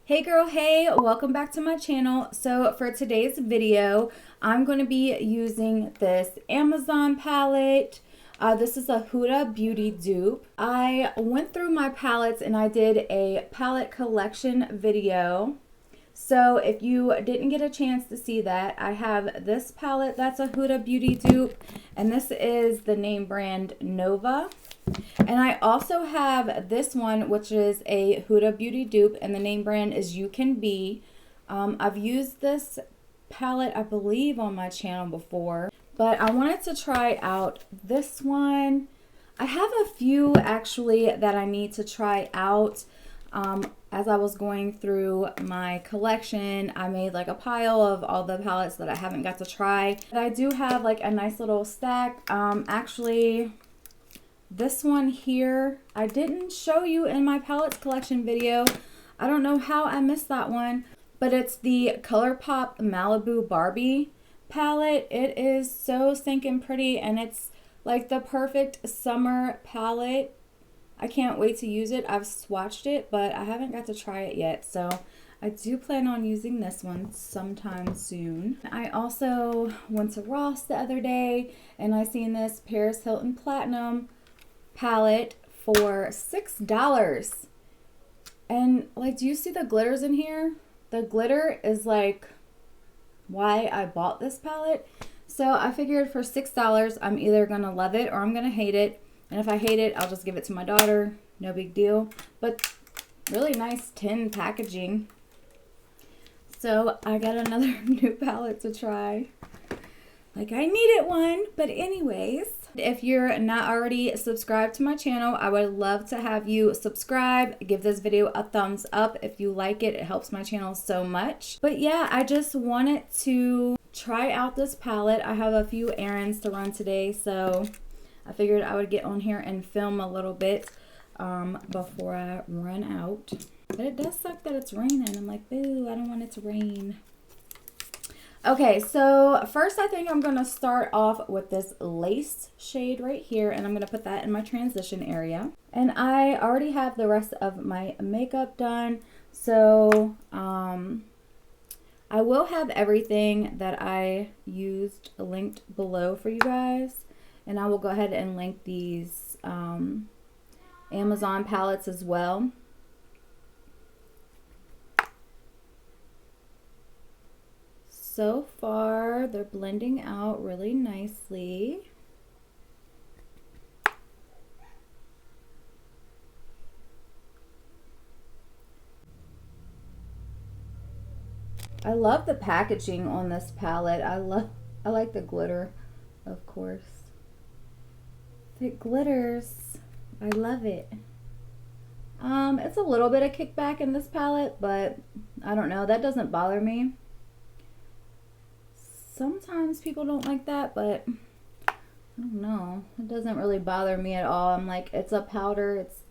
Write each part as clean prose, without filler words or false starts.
Hey girl, hey, welcome back to my channel. So for today's video, I'm going to be using this Amazon palette. This is a Huda Beauty dupe. I went through my palettes and I did a palette collection video. So if you didn't get a chance to see that, I have this palette that's a Huda Beauty dupe, and this is the name brand Nova. And I also have this one, which is a Huda Beauty dupe, and the name brand is You Can Be. I've used this palette, I believe, on my channel before, but I wanted to try out this one. I have a few actually that I need to try out. As I was going through my collection, I made like a pile of all the palettes that I haven't got to try. But I do have like a nice little stack. Actually, this one here, I didn't show you in my palettes collection video. I don't know how I missed that one, but it's the Colourpop Malibu Barbie palette. It is so stinking pretty, and it's like the perfect summer palette. I can't wait to use it. I've swatched it, but I haven't got to try it yet, so I do plan on using this one sometime soon. I also went to Ross the other day, and I seen this Paris Hilton Platinum palette for $6. And like, do you see the glitters in here? The glitter is like why I bought this palette. So I figured for $6, I'm either gonna love it or I'm gonna hate it. And if I hate it, I'll just give it to my daughter. No big deal. But really nice tin packaging. So I got another new palette to try. Like, I needed one. But anyways, if you're not already subscribed to my channel, I would love to have you subscribe. Give this video a thumbs up if you like it. It helps my channel so much. But yeah, I just wanted to try out this palette. I have a few errands to run today, so I figured I would get on here and film a little bit before I run out. But it does suck that it's raining. I'm like, boo, I don't want it to rain. Okay, so first I think I'm going to start off with this lace shade right here, and I'm going to put that in my transition area. And I already have the rest of my makeup done, so I will have everything that I used linked below for you guys. And I will go ahead and link these Amazon palettes as well. So far, they're blending out really nicely. I love the packaging on this palette. I like the glitter, of course. It glitters. I love it. It's a little bit of kickback in this palette, but I don't know. That doesn't bother me. Sometimes people don't like that, but I don't know. It doesn't really bother me at all. I'm like, it's a powder. It's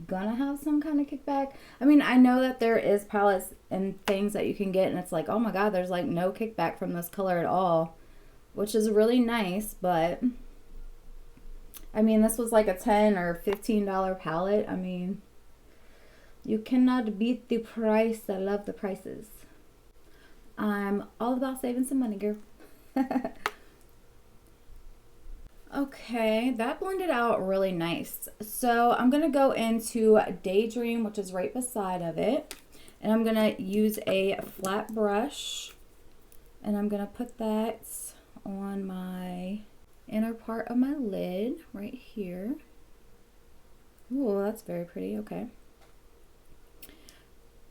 gonna have some kind of kickback. I mean, I know that there is palettes and things that you can get, and it's like, oh my god, there's like no kickback from this color at all, which is really nice, but I mean, this was like a $10 or $15 palette. I mean, you cannot beat the price. I love the prices. I'm all about saving some money, girl. Okay, that blended out really nice. So I'm going to go into Daydream, which is right beside of it. And I'm going to use a flat brush. And I'm going to put that on my inner part of my lid right here. Ooh, that's very pretty. Okay.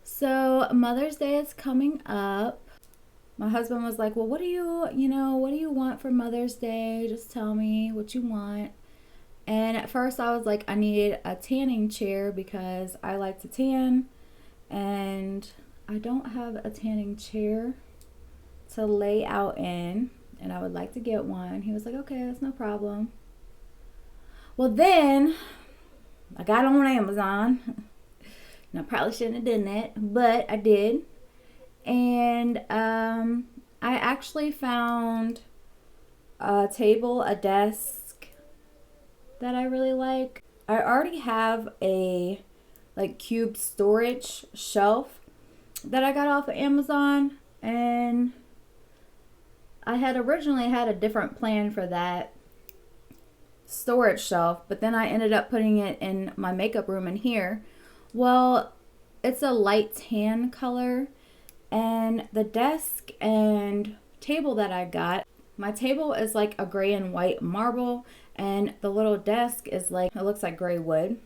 So Mother's Day is coming up. My husband was like, well, what do you want for Mother's Day? Just tell me what you want. And at first I was like, I need a tanning chair because I like to tan. And I don't have a tanning chair to lay out in. And I would like to get one. He was like, okay, that's no problem. Well, then I got on Amazon. And I probably shouldn't have done that, but I did. And I actually found a table, a desk that I really like. I already have a like cube storage shelf that I got off of Amazon, and I had originally had a different plan for that storage shelf, but then I ended up putting it in my makeup room in here. Well, it's a light tan color, and the desk and table that I got, my table is like a gray and white marble, and the little desk is like, it looks like gray wood.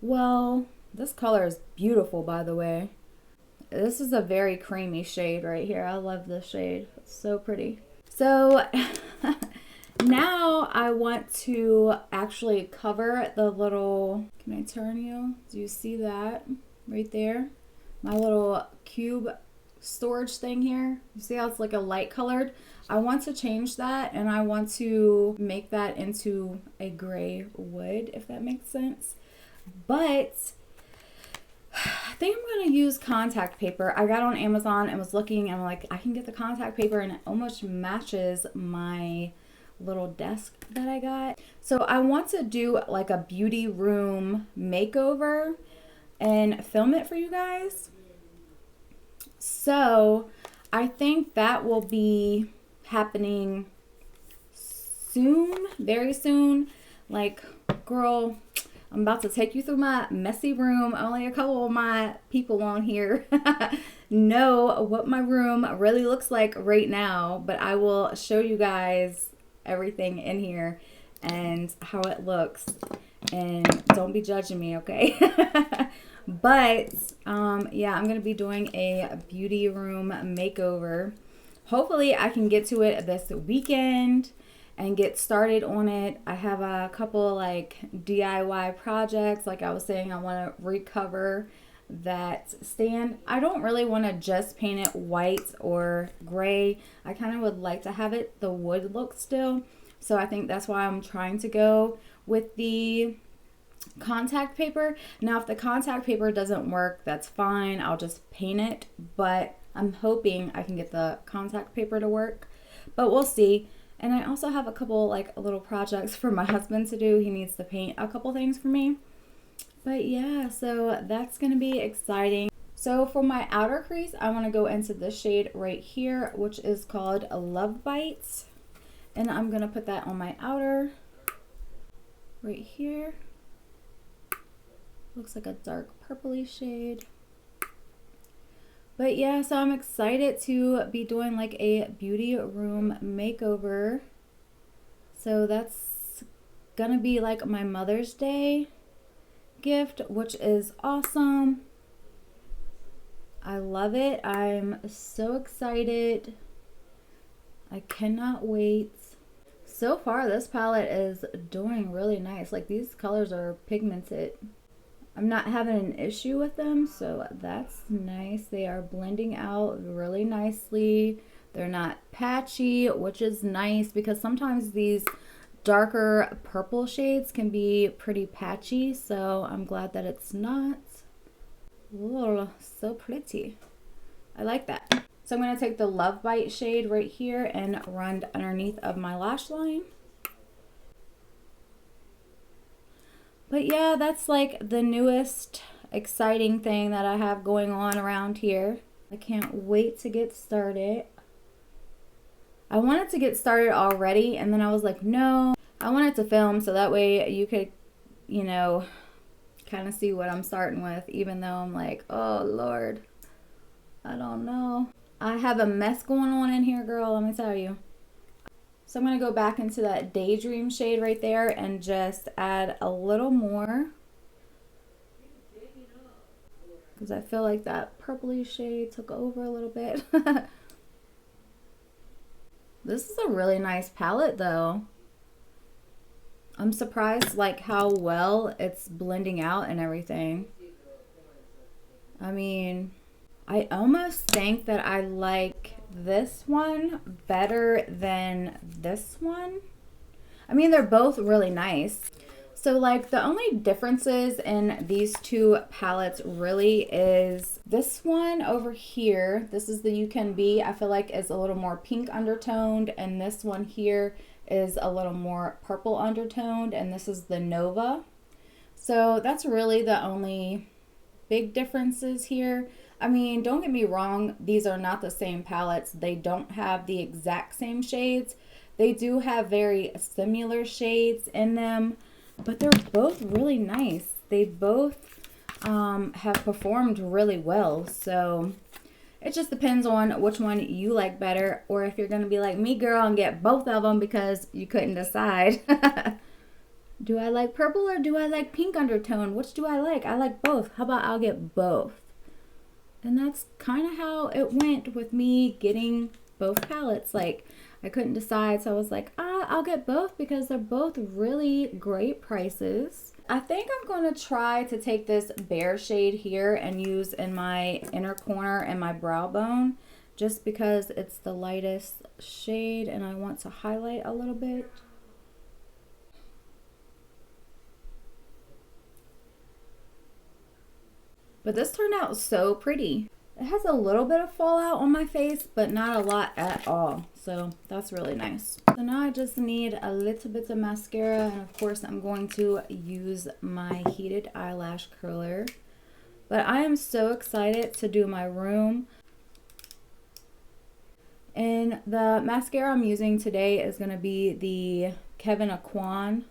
Well, this color is beautiful, by the way. This is a very creamy shade right here. I love this shade. It's so pretty. So now I want to actually cover the little, can I turn you? Do you see that right there? My little cube storage thing here. You see how it's like a light colored? I want to change that, and I want to make that into a gray wood, if that makes sense. But I think I'm going to use contact paper. I got on Amazon and was looking, and I'm like, I can get the contact paper, and it almost matches my little desk that I got. So I want to do like a beauty room makeover and film it for you guys. So I think that will be happening soon, very soon. Like, girl, I'm about to take you through my messy room. Only a couple of my people on here know what my room really looks like right now, but I will show you guys everything in here and how it looks, and don't be judging me, okay? But yeah, I'm gonna be doing a beauty room makeover. Hopefully I can get to it this weekend and get started on it. I have a couple like DIY projects. Like I was saying, I want to recover that stand. I don't really want to just paint it white or gray. I kind of would like to have it the wood look still. So I think that's why I'm trying to go with the contact paper. Now if the contact paper doesn't work, that's fine. I'll just paint it. But I'm hoping I can get the contact paper to work. But we'll see. And I also have a couple like little projects for my husband to do. He needs to paint a couple things for me. But yeah, so that's going to be exciting. So for my outer crease, I want to go into this shade right here, which is called Love Bites. And I'm going to put that on my outer right here. Looks like a dark purpley shade. But yeah, so I'm excited to be doing like a beauty room makeover. So that's gonna be like my Mother's Day gift, which is awesome. I love it. I'm so excited. I cannot wait. So far, this palette is doing really nice. Like, these colors are pigmented. I'm not having an issue with them, so that's nice. They are blending out really nicely. They're not patchy, which is nice because sometimes these darker purple shades can be pretty patchy, so I'm glad that it's not. Whoa, so pretty. I like that. So I'm going to take the Love Bite shade right here and run underneath of my lash line. But yeah, that's like the newest exciting thing that I have going on around here. I can't wait to get started. I wanted to get started already, and then I was like, no, I wanted to film so that way you could, you know, kind of see what I'm starting with, even though I'm like, oh Lord, I don't know. I have a mess going on in here, girl, let me tell you. So I'm going to go back into that Daydream shade right there and just add a little more, because I feel like that purpley shade took over a little bit. This is a really nice palette though. I'm surprised like how well it's blending out and everything. I mean, I almost think that I like this one better than this one. I mean, they're both really nice. So like the only differences in these two palettes really is this one over here. This is the You Can Be. I feel like is a little more pink undertoned, and this one here is a little more purple undertoned, and this is the Nova. So that's really the only big differences here. I mean, don't get me wrong, these are not the same palettes. They don't have the exact same shades. They do have very similar shades in them, but they're both really nice. They both have performed really well. So it just depends on which one you like better, or if you're going to be like me, girl, and get both of them because you couldn't decide. Do I like purple or do I like pink undertone? Which do I like? I like both. How about I'll get both? And that's kind of how it went with me getting both palettes. Like, I couldn't decide, so I was like, I'll get both because they're both really great prices. I think I'm going to try to take this Bare shade here and use in my inner corner and my brow bone, just because it's the lightest shade and I want to highlight a little bit. But this turned out so pretty. It has a little bit of fallout on my face, but not a lot at all. So that's really nice. So now I just need a little bit of mascara. And of course, I'm going to use my heated eyelash curler. But I am so excited to do my room. And the mascara I'm using today is going to be the Kevin Aquan.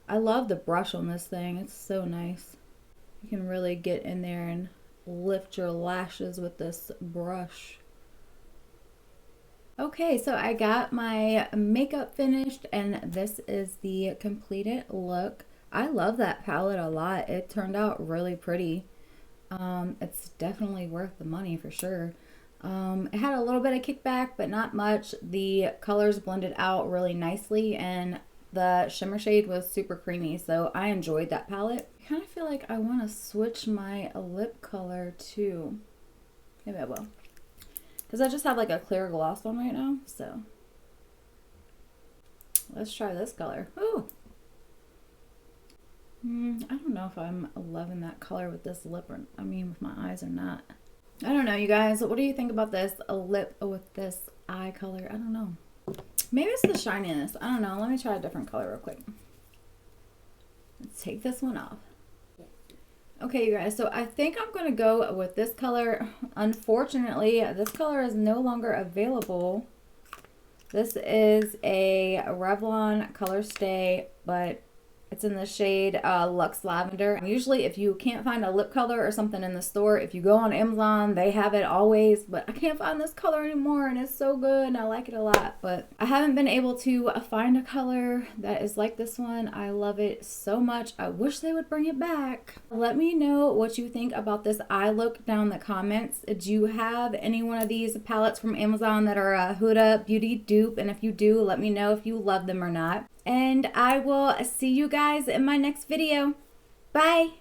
I love the brush on this thing. It's so nice. You can really get in there and lift your lashes with this brush. Okay, so I got my makeup finished and this is the completed look. I love that palette a lot. It turned out really pretty. It's definitely worth the money for sure. It had a little bit of kickback, but not much. The colors blended out really nicely and the shimmer shade was super creamy, so I enjoyed that palette. I kind of feel like I want to switch my lip color too. Maybe I will. Because I just have like a clear gloss on right now, so. Let's try this color. Ooh! I don't know if I'm loving that color with this lip or, with my eyes or not. I don't know, you guys. What do you think about this? A lip with this eye color? I don't know. Maybe it's the shininess. I don't know. Let me try a different color real quick. Let's take this one off. Okay, you guys. So I think I'm going to go with this color. Unfortunately, this color is no longer available. This is a Revlon Color Stay, but it's in the shade Luxe Lavender. Usually if you can't find a lip color or something in the store, if you go on Amazon, they have it always, but I can't find this color anymore and it's so good and I like it a lot. But I haven't been able to find a color that is like this one. I love it so much. I wish they would bring it back. Let me know what you think about this eye look down in the comments. Do you have any one of these palettes from Amazon that are a Huda Beauty dupe? And if you do, let me know if you love them or not. And I will see you guys in my next video. Bye!